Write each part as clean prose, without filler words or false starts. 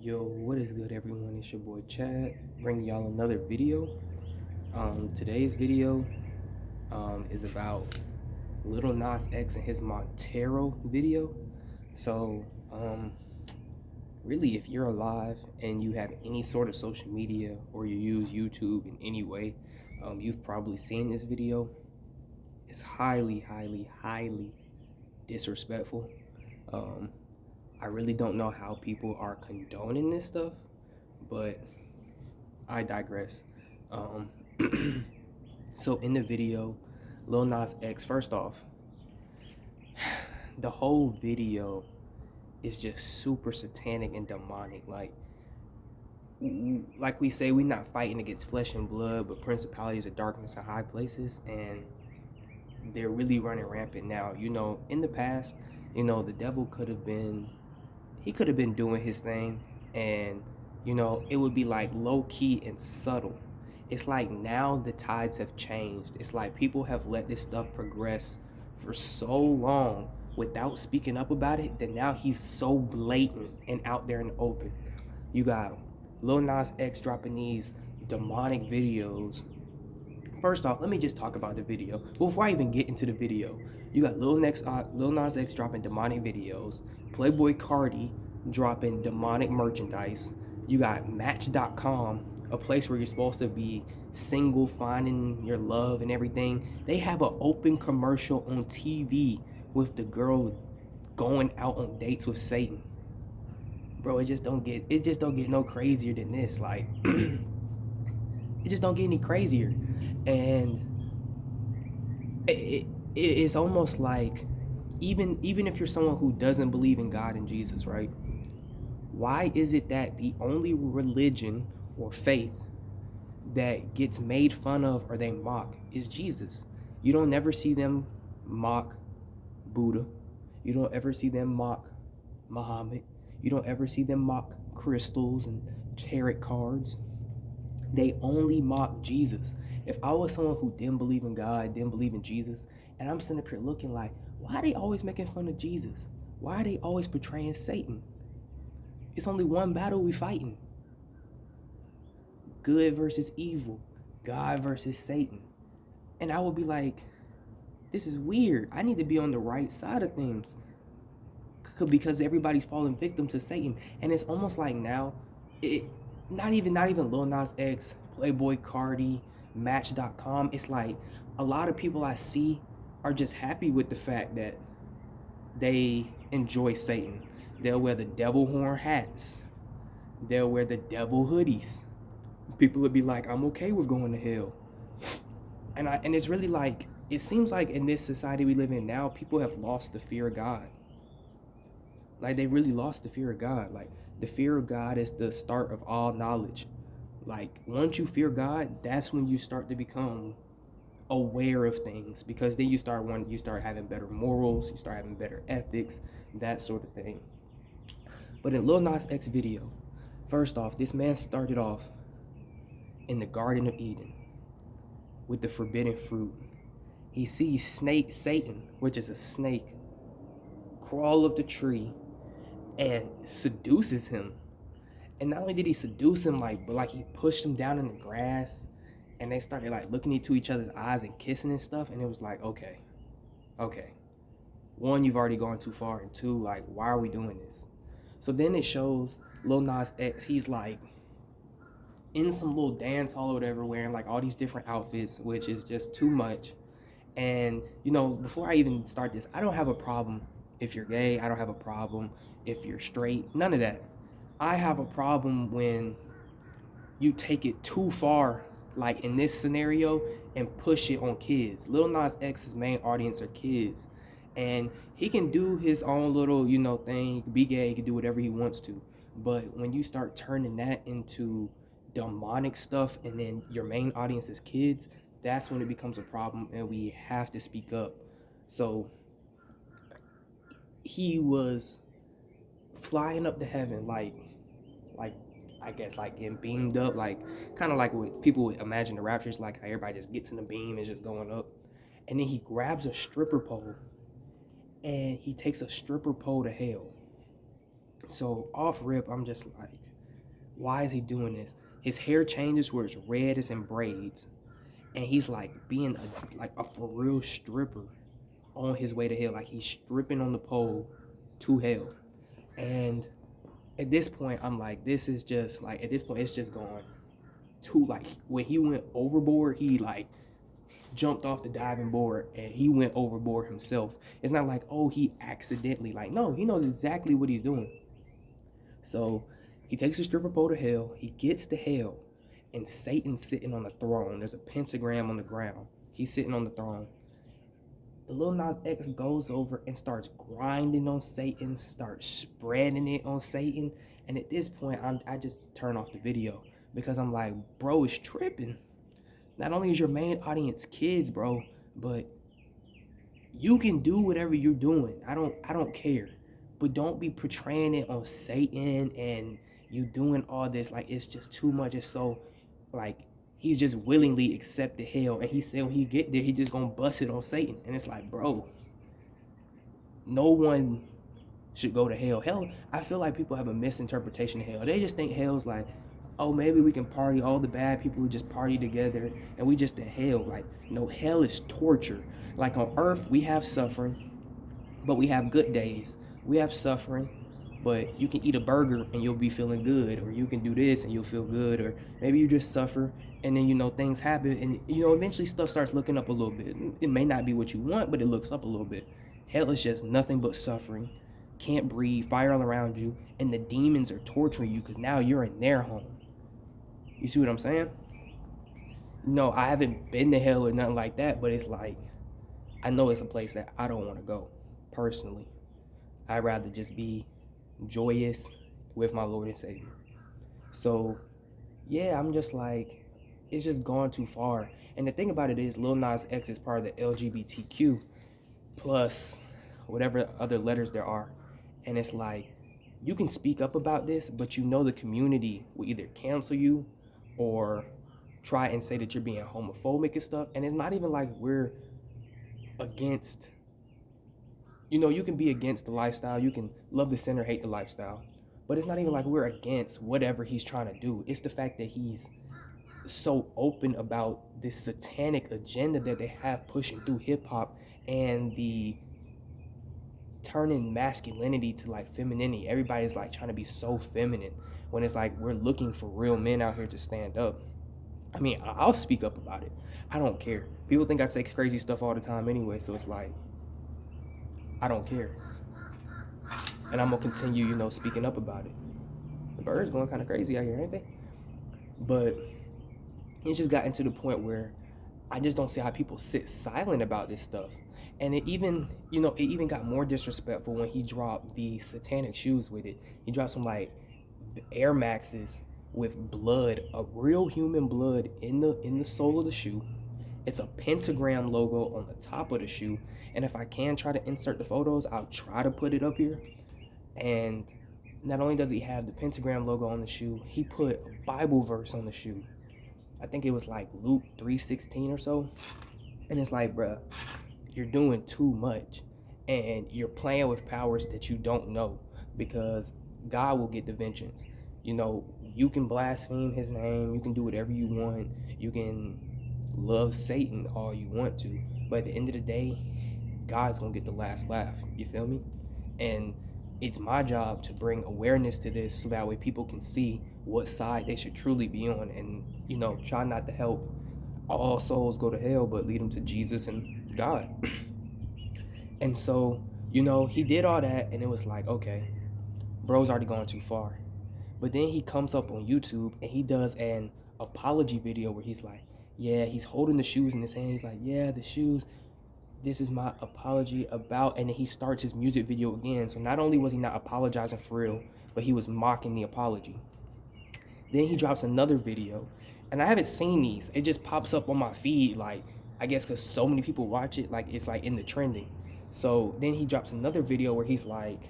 Yo, what is good, everyone? It's your boy Chad, bringing y'all another video. Today's video is about Lil Nas X and his Montero video. So, really, if you're alive and you have any sort of social media or you use YouTube in any way, you've probably seen this video. It's highly, highly, highly disrespectful. Um, I really don't know how people are condoning this stuff, but I digress. Um, so in the video, Lil Nas X, first off, the whole video is just super satanic and demonic. Like we say, we're not fighting against flesh and blood, but principalities of darkness in high places, and they're really running rampant now. In the past, the devil he could have been doing his thing, and it would be like low key and subtle. It's like now the tides have changed. It's like people have let this stuff progress for so long without speaking up about it that now he's so blatant and out there in the open. You got Lil Nas X dropping these demonic videos. First off, let me just talk about the video before I even get into the video. You got Lil Nas X dropping demonic videos, Playboy Cardi dropping demonic merchandise. You got Match.com, a place where you're supposed to be single, finding your love and everything. They have an open commercial on TV with the girl going out on dates with Satan. Bro, it just don't get no crazier than this. Like it just don't get any crazier. And it's almost like even if you're someone who doesn't believe in God and Jesus, right? Why is it that the only religion or faith that gets made fun of or they mock is Jesus? You don't never see them mock Buddha. You don't ever see them mock Muhammad. You don't ever see them mock crystals and tarot cards. They only mock Jesus. If I was someone who didn't believe in God, didn't believe in Jesus, and I'm sitting up here looking like, why are they always making fun of Jesus? Why are they always portraying Satan? It's only one battle we fighting. Good versus evil. God versus Satan. And I would be like, this is weird. I need to be on the right side of things. Because everybody's falling victim to Satan. And it's almost like now, not even Lil Nas X, Playboy Cardi, Match.com. It's like a lot of people I see are just happy with the fact that they enjoy Satan. They'll wear the devil horn hats. They'll wear the devil hoodies. People would be like, I'm okay with going to hell. And it's really like, it seems like in this society we live in now, people have lost the fear of God. Like they really lost the fear of God. Like the fear of God is the start of all knowledge. Like once you fear God, that's when you start to become aware of things, because then you start having better morals, you start having better ethics, that sort of thing. But in Lil Nas X video, first off, this man started off in the Garden of Eden with the forbidden fruit. He sees Satan, which is a snake, crawl up the tree and seduces him. And not only did he seduce him, but he pushed him down in the grass, and they started like looking into each other's eyes and kissing and stuff. And it was like, okay. One, you've already gone too far, and two, like, why are we doing this? So then it shows Lil Nas X, he's like in some little dance hall or whatever, wearing like all these different outfits, which is just too much. And before I even start this, I don't have a problem if you're gay. I don't have a problem if you're straight. None of that. I have a problem when you take it too far, like in this scenario, and push it on kids. Lil Nas X's main audience are kids. And he can do his own little, thing. He can be gay, he can do whatever he wants to. But when you start turning that into demonic stuff, and then your main audience is kids, that's when it becomes a problem, and we have to speak up. So he was flying up to heaven, like I guess like getting beamed up, like kind of like what people would imagine the rapture is, like how everybody just gets in the beam and just going up. And then he grabs a stripper pole and he takes a stripper pole to hell. So off rip, I'm just like, Why is he doing this? His hair changes where it's red, it's in braids, and he's like being a for real stripper on his way to hell. Like he's stripping on the pole to hell. And at this point, I'm like, this is just like, at this point, it's just going too, like, when he went overboard, he like jumped off the diving board and he went overboard himself. It's not like, oh, he accidentally, like, no, he knows exactly what he's doing. So he takes the stripper pole to hell, he gets to hell, and Satan's sitting on the throne. There's a pentagram on the ground. He's sitting on the throne. Lil Nas X goes over and starts grinding on Satan, starts spreading it on Satan. And at this point, I just turn off the video because I'm like, bro, it's tripping. Not only is your main audience kids, bro, but you can do whatever you're doing. I don't care. But don't be portraying it on Satan and you doing all this. Like, it's just too much. It's so, like, he's just willingly accepted hell. And he said when he get there, he just gonna bust it on Satan. And it's like, bro, no one should go to hell. Hell, I feel like people have a misinterpretation of hell. They just think hell's like, oh, maybe we can party. All the bad people would just party together and we just in hell. Like, no, hell is torture. Like on earth, we have suffering, but we have good days. We have suffering, but you can eat a burger and you'll be feeling good, or you can do this and you'll feel good, or maybe you just suffer and then, you know, things happen and, you know, eventually stuff starts looking up a little bit. It may not be what you want, but it looks up a little bit. Hell is just nothing but suffering. Can't breathe, fire all around you, and the demons are torturing you because now you're in their home. You see what I'm saying? No, I haven't been to hell or nothing like that, but it's like, I know it's a place that I don't want to go, personally. I'd rather just be joyous with my Lord and Savior. So, yeah, I'm just like, it's just gone too far. And the thing about it is, Lil Nas X is part of the LGBTQ plus whatever other letters there are. And it's like, you can speak up about this, but you know the community will either cancel you or try and say that you're being homophobic and stuff. And it's not even like we're against, you know, you can be against the lifestyle, you can love the sinner, hate the lifestyle, but it's not even like we're against whatever he's trying to do. It's the fact that he's so open about this satanic agenda that they have pushing through hip-hop and the turning masculinity to like femininity. Everybody's like trying to be so feminine when it's like we're looking for real men out here to stand up. I mean, I'll speak up about it. I don't care. People think I say crazy stuff all the time anyway, so it's like, I don't care. And I'm gonna continue, you know, speaking up about it. The birds going kind of crazy out here, ain't they? But it's just gotten to the point where I just don't see how people sit silent about this stuff. And it even, you know, it even got more disrespectful when he dropped the Satanic shoes with it. He dropped some like Air Maxes with blood, a real human blood in the sole of the shoe. It's a pentagram logo on the top of the shoe. And if I can try to insert the photos, I'll try to put it up here. And not only does he have the pentagram logo on the shoe, he put a Bible verse on the shoe. I think it was like Luke 3:16 or so. And it's like, bruh, you're doing too much. And you're playing with powers that you don't know, because God will get the vengeance. You know, you can blaspheme his name, you can do whatever you want, you can love Satan all you want to, but at the end of the day, God's gonna get the last laugh. You feel me? And it's my job to bring awareness to this so that way people can see what side they should truly be on, and, you know, try not to help all souls go to hell, but lead them to Jesus and God. And so, you know, he did all that, and it was like, okay, bro's already gone too far. But then he comes up on YouTube and he does an apology video where he's like, yeah, he's holding the shoes in his hand. He's like, yeah, the shoes, this is my apology about, and then he starts his music video again. So not only was he not apologizing for real, but he was mocking the apology. Then he drops another video, and I haven't seen these. It just pops up on my feed, like, I guess because so many people watch it, like it's like in the trending. So then he drops another video where he's like,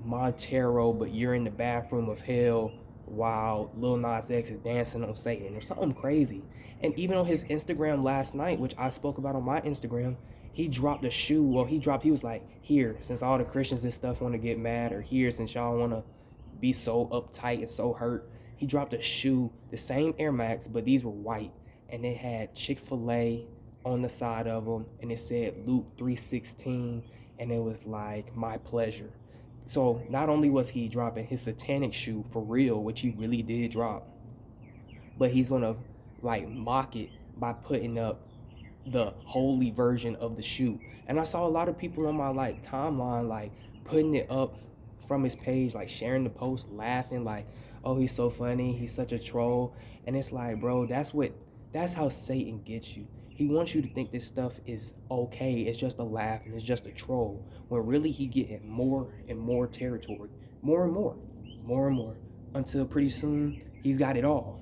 Montero, but you're in the bathroom of hell while Lil Nas X is dancing on Satan or something crazy. And even on his Instagram last night, which I spoke about on my Instagram, he dropped a shoe. Well, he was like, here, since all the Christians and stuff want to get mad, or here, since y'all want to be so uptight and so hurt, He dropped a shoe, the same Air Max, but these were white, and they had Chick-fil-A on the side of them, and it said Luke 3:16, and it was like my pleasure. So not only was he dropping his Satanic shoe for real, which he really did drop, but he's gonna like mock it by putting up the holy version of the shoe. And I saw a lot of people on my like timeline like putting it up from his page, like sharing the post, laughing like, oh, he's so funny, he's such a troll. And it's like, bro, that's how Satan gets you. He wants you to think this stuff is okay, it's just a laugh and it's just a troll, when really he getting more and more territory, more and more, until pretty soon he's got it all.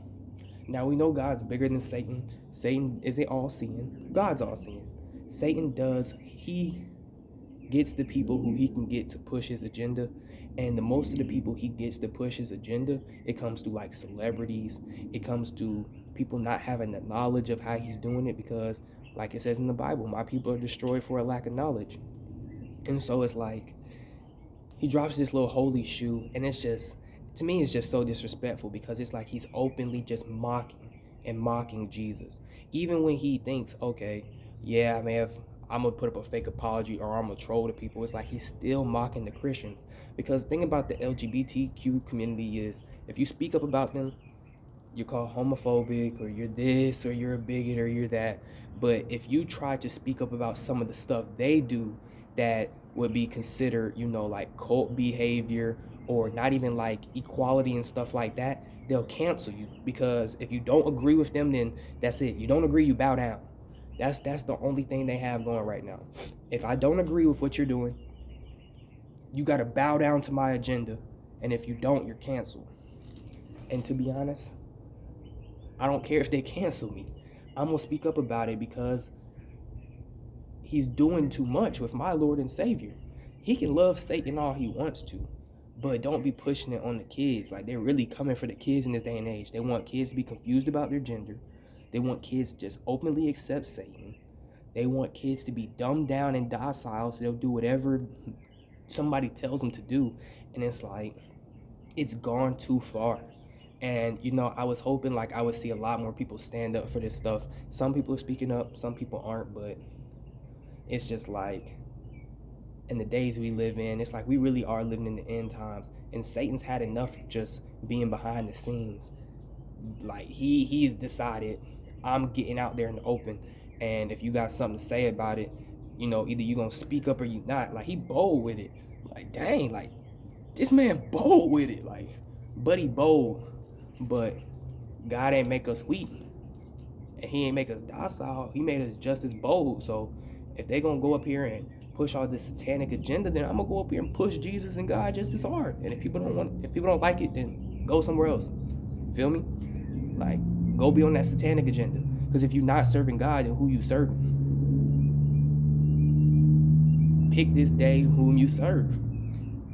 Now we know God's bigger than Satan. Satan isn't all seeing. God's all seeing. Satan he gets the people who he can get to push his agenda. And the most of the people he gets to push his agenda, it comes to like celebrities. It comes to people not having the knowledge of how he's doing it, because like it says in the Bible, my people are destroyed for a lack of knowledge. And so it's like he drops this little holy shoe, and it's just, to me, it's just so disrespectful, because it's like he's openly just mocking Jesus. Even when he thinks, okay, yeah, I'm gonna put up a fake apology, or I'm gonna troll the people, it's like he's still mocking the Christians. Because the thing about the LGBTQ community is, if you speak up about them, you're called homophobic, or you're this, or you're a bigot, or you're that. But if you try to speak up about some of the stuff they do that would be considered, like cult behavior, or not even like equality and stuff like that, they'll cancel you. Because if you don't agree with them, then that's it. You don't agree, you bow down. That's the only thing they have going right now. If I don't agree with what you're doing, you got to bow down to my agenda. And if you don't, you're canceled. And to be honest, I don't care if they cancel me. I'm going to speak up about it, because he's doing too much with my Lord and Savior. He can love Satan all he wants to, but don't be pushing it on the kids. Like, they're really coming for the kids in this day and age. They want kids to be confused about their gender. They want kids to just openly accept Satan. They want kids to be dumbed down and docile, so they'll do whatever somebody tells them to do. And it's like, it's gone too far. And, I was hoping like I would see a lot more people stand up for this stuff. Some people are speaking up, some people aren't, but it's just like, in the days we live in, it's like we really are living in the end times. And Satan's had enough of just being behind the scenes. Like, he's decided, I'm getting out there in the open. And if you got something to say about it, either you're going to speak up or you not. Like, he bold with it. Like, dang, like, this man bold with it. Like, buddy bold. But God ain't make us weak, and he ain't make us docile. He made us just as bold. So if they gonna go up here and push all this satanic agenda, then I'm gonna go up here and push Jesus and God just as hard. And if people don't like it, then go somewhere else. Feel me? Like, go be on that satanic agenda. Because if you're not serving God, then who you serving? Pick this day whom you serve.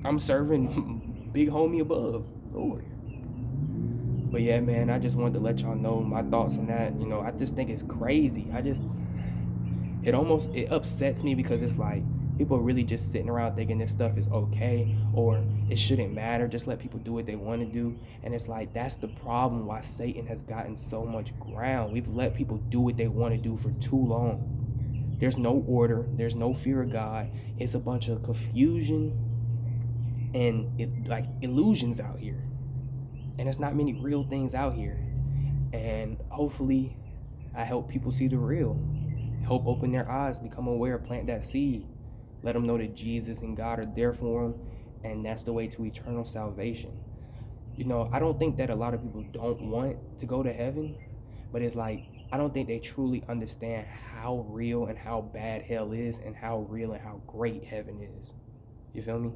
I'm serving big homie above, Lord. But yeah, man, I just wanted to let y'all know my thoughts on that. I just think it's crazy. It upsets me, because it's like people are really just sitting around thinking this stuff is okay, or it shouldn't matter. Just let people do what they want to do. And it's like, that's the problem why Satan has gotten so much ground. We've let people do what they want to do for too long. There's no order. There's no fear of God. It's a bunch of confusion and illusions out here. And there's not many real things out here. And hopefully I help people see the real. Help open their eyes, become aware, plant that seed. Let them know that Jesus and God are there for them. And that's the way to eternal salvation. I don't think that a lot of people don't want to go to heaven. But it's like, I don't think they truly understand how real and how bad hell is, and how real and how great heaven is. You feel me?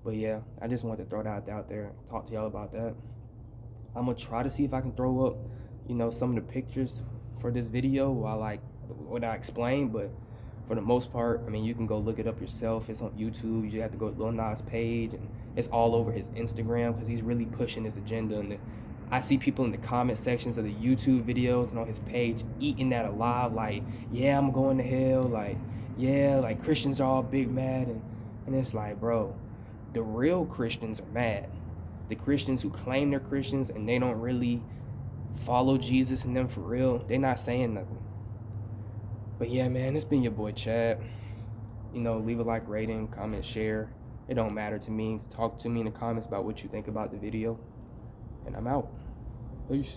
But yeah, I just wanted to throw that out there, talk to y'all about that. I'm gonna try to see if I can throw up, some of the pictures for this video while what I explain. But for the most part, you can go look it up yourself. It's on YouTube. You just have to go to Lil Nas page, and it's all over his Instagram, because he's really pushing his agenda. And I see people in the comment sections of the YouTube videos and on his page eating that alive, like, yeah, I'm going to hell, like, yeah, like Christians are all big mad. And it's like, bro, the real Christians are mad. the Christians who claim they're Christians and they don't really follow Jesus and them for real, they're not saying nothing. But yeah, man, it's been your boy Chad. You know, leave a like, rating, comment, share. It don't matter to me. Talk to me in the comments about what you think about the video. And I'm out. Peace.